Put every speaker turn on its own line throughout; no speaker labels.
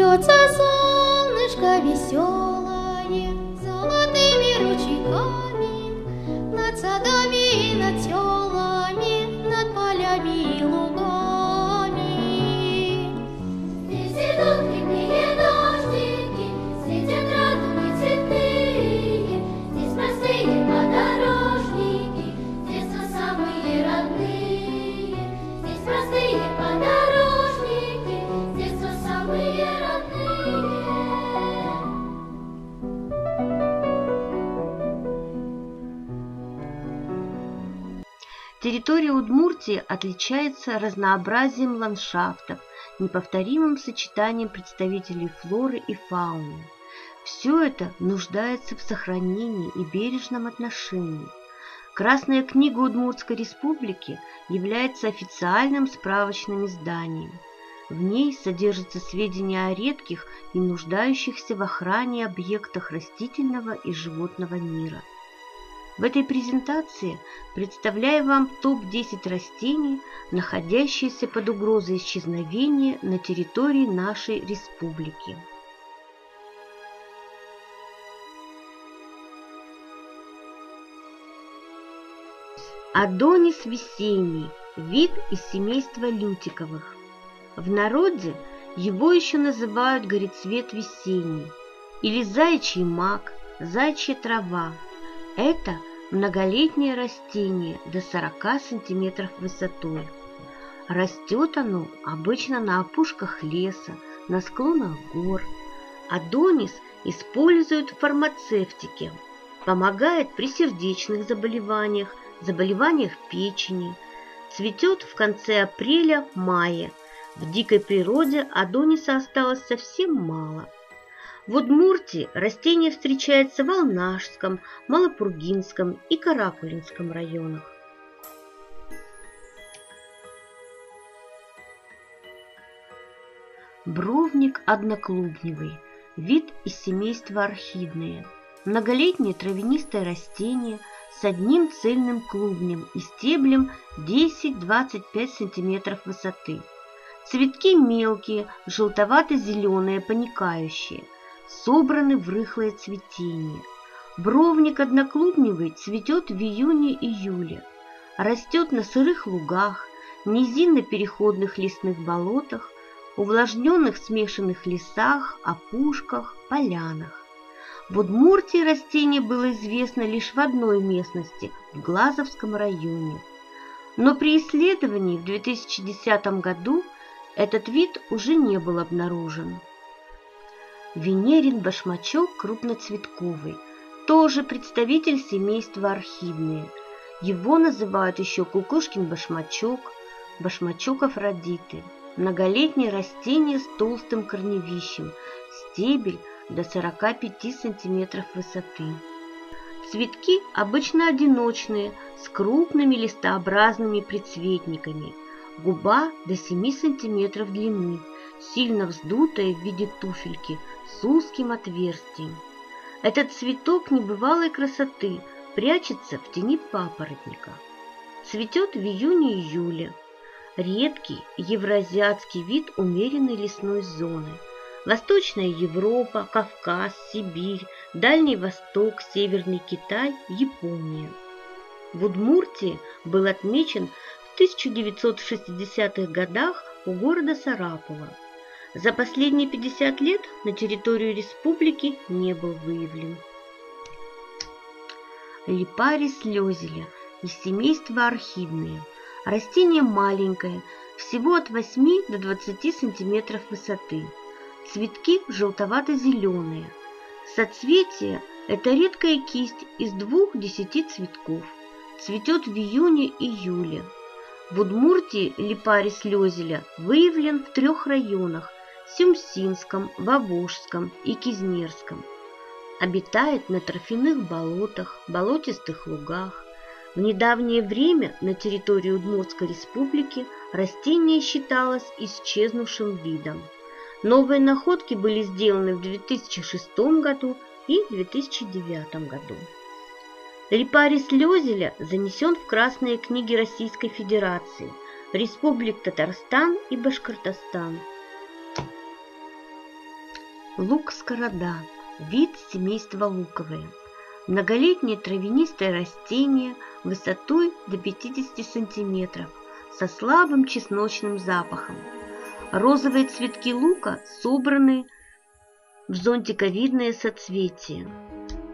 Смеется солнышко веселое золотыми ручейками над садами и над селами, над полями и лугами. Здесь идут летние дождики, светят радуги цветные. Здесь простые подорожники, детства самые родные. Здесь простые подорожники, детства самые родные.
Территория Удмуртии отличается разнообразием ландшафтов, неповторимым сочетанием представителей флоры и фауны. Все это нуждается в сохранении и бережном отношении. Красная книга Удмуртской республики является официальным справочным изданием. В ней содержатся сведения о редких и нуждающихся в охране объектах растительного и животного мира. В этой презентации представляю вам топ-10 растений, находящиеся под угрозой исчезновения на территории нашей республики. Адонис весенний – вид из семейства лютиковых. В народе его еще называют горецвет весенний или заячий мак, заячья трава. Это многолетнее растение до 40 см высотой. Растет оно обычно на опушках леса, на склонах гор. Адонис используют в фармацевтике. Помогает при сердечных заболеваниях, заболеваниях печени. Цветет в конце апреля-мая. В дикой природе адониса осталось совсем мало. В Удмуртии растение встречается в Алнашском, Малопургинском и Каракулинском районах. Бровник одноклубневый, вид из семейства орхидные. Многолетнее травянистое растение с одним цельным клубнем и стеблем 10-25 см высоты. Цветки мелкие, желтовато-зеленые, паникающие, собраны в рыхлое цветение. Бровник одноклубневый цветет в июне-июле. Растет на сырых лугах, низинно-переходных лесных болотах, увлажненных смешанных лесах, опушках, полянах. В Удмуртии растение было известно лишь в одной местности, в Глазовском районе. Но при исследовании в 2010 году этот вид уже не был обнаружен. Венерин башмачок крупноцветковый, тоже представитель семейства орхидные. Его называют еще кукушкин башмачок, башмачок Афродиты. Многолетнее растение с толстым корневищем, стебель до 45 см высоты. Цветки обычно одиночные, с крупными листообразными прицветниками. Губа до 7 см длины, сильно вздутая в виде туфельки, с узким отверстием. Этот цветок небывалой красоты прячется в тени папоротника. Цветет в июне-июле. Редкий евроазиатский вид умеренной лесной зоны. Восточная Европа, Кавказ, Сибирь, Дальний Восток, Северный Китай, Япония. В Удмуртии был отмечен в 1960-х годах у города Сарапула. За последние 50 лет на территорию республики не был выявлен. Липарис лёзеля из семейства орхидные. Растение маленькое, всего от 8 до 20 см высоты. Цветки желтовато-зеленые. Соцветие – это редкая кисть из 2-10 цветков. Цветет в июне-июле. В Удмуртии липарис лёзеля выявлен в 3 районах – Сюмсинском, Вовожском и Кизнерском. Обитает на торфяных болотах, болотистых лугах. В недавнее время на территории Удмуртской республики растение считалось исчезнувшим видом. Новые находки были сделаны в 2006 году и 2009 году. Липарис лёзеля занесен в Красные книги Российской Федерации, Республик Татарстан и Башкортостан. Лук-скорода – вид семейства луковые. Многолетнее травянистое растение высотой до 50 см со слабым чесночным запахом. Розовые цветки лука собраны в зонтиковидные соцветия.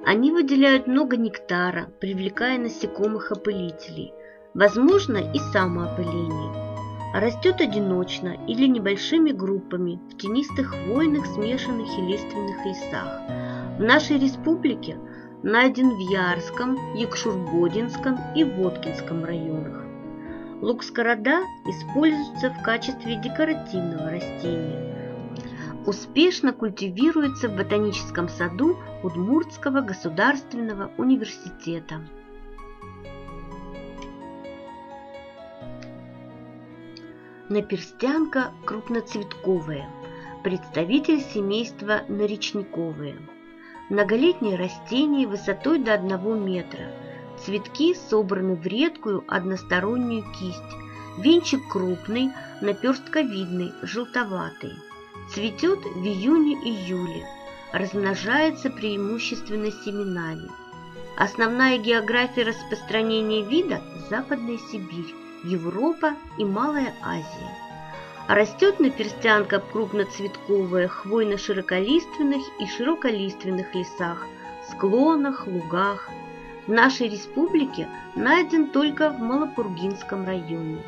Они выделяют много нектара, привлекая насекомых-опылителей, возможно и самоопыление. Растет одиночно или небольшими группами в тенистых хвойных, смешанных и лиственных лесах. В нашей республике найден в Ярском, Якшургодинском и Воткинском районах. Лук-скорода используется в качестве декоративного растения. Успешно культивируется в ботаническом саду Удмуртского государственного университета. Наперстянка крупноцветковая, представитель семейства наречниковые. Многолетнее растение высотой до 1 метра. Цветки собраны в редкую одностороннюю кисть. Венчик крупный, наперстковидный, желтоватый. Цветет в июне-июле. Размножается преимущественно семенами. Основная география распространения вида – Западная Сибирь, Европа и Малая Азия. Растет наперстянка крупноцветковая в хвойно-широколиственных и широколиственных лесах, склонах, лугах. В нашей республике найден только в Малопургинском районе.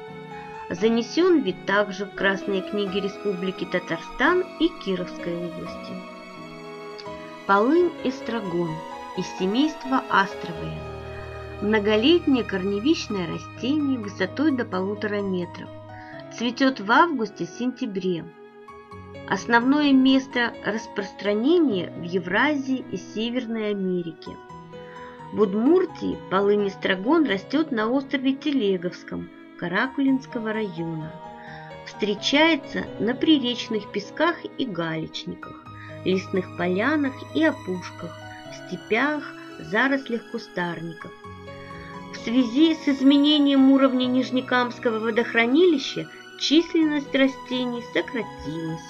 Занесен вид также в Красные книги Республики Татарстан и Кировской области. Полынь-эстрагон из семейства астровые. Многолетнее корневищное растение высотой до 1,5 метра. Цветет в августе-сентябре. Основное место распространения в Евразии и Северной Америке. В Удмуртии полынь-эстрагон растет на острове Телеговском Каракулинского района. Встречается на приречных песках и галечниках, лесных полянах и опушках, в степях, зарослях кустарников. В связи с изменением уровня Нижнекамского водохранилища численность растений сократилась.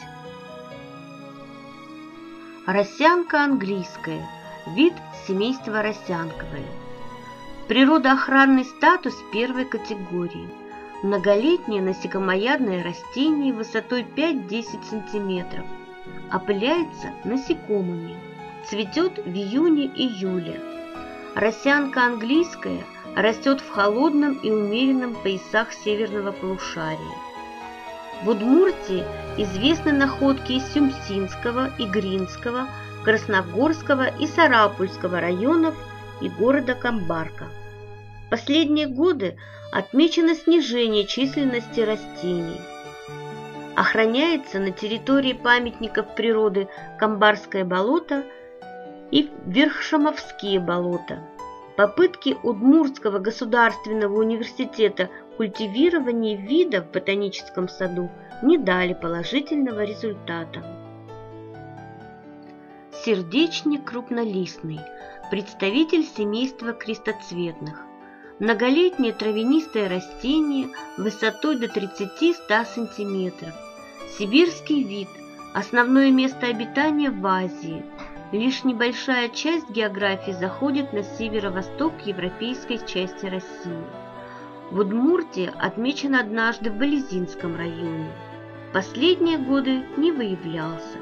Росянка английская, вид семейства росянковые. Природоохранный статус первой категории. Многолетнее насекомоядное растение высотой 5-10 см. Опыляется насекомыми. Цветет в июне-июле. Росянка английская растет в холодном и умеренном поясах северного полушария. В Удмуртии известны находки из Сюмсинского, Игринского, Красногорского и Сарапульского районов и города Камбарка. В последние годы отмечено снижение численности растений. Охраняется на территории памятников природы Камбарское болото и Верхшамовские болота. Попытки Удмуртского государственного университета культивирования вида в ботаническом саду не дали положительного результата. Сердечник крупнолистный, представитель семейства крестоцветных. Многолетнее травянистое растение высотой до 30-100 см. Сибирский вид, основное место обитания в Азии. Лишь небольшая часть географии заходит на северо-восток европейской части России. В Удмуртии отмечен однажды в Болезинском районе. В последние годы не выявлялся.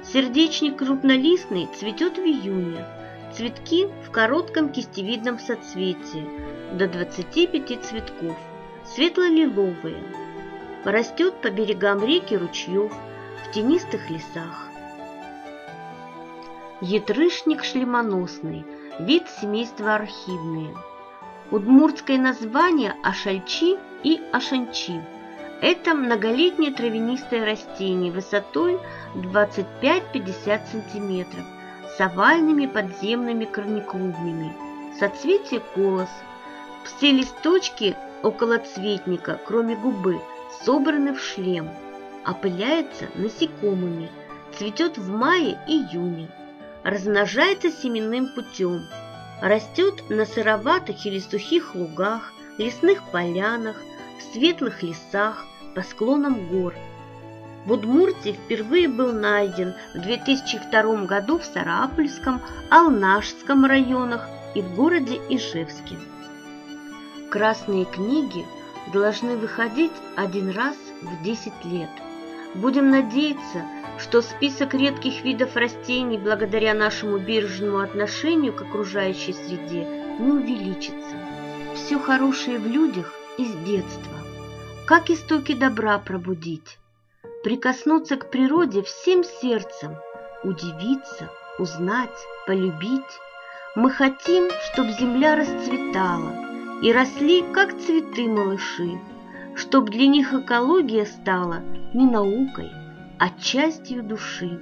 Сердечник крупнолистный цветет в июне. Цветки в коротком кистевидном соцветии, до 25 цветков, светло-лиловые. Растет по берегам рек и ручьев, в тенистых лесах. Ятрышник шлемоносный, вид семейства архидные. Удмуртское название ашальчи и ашанчи. Это многолетнее травянистое растение высотой 25-50 см с овальными подземными корнеклубнями. Соцветие колос. Все листочки околоцветника, кроме губы, собраны в шлем. Опыляется насекомыми. Цветет в мае-июне. Размножается семенным путем. Растет на сыроватых или сухих лугах, лесных полянах, в светлых лесах, по склонам гор. В Удмуртии впервые был найден в 2002 году в Сарапульском, Алнашском районах и в городе Ижевске. Красные книги должны выходить один раз в 10 лет. Будем надеяться, что список редких видов растений благодаря нашему бережному отношению к окружающей среде не увеличится. Все хорошее в людях из детства. Как истоки добра пробудить? Прикоснуться к природе всем сердцем, удивиться, узнать, полюбить. Мы хотим, чтоб земля расцветала и росли, как цветы малыши, чтоб для них экология стала не наукой, а частью души.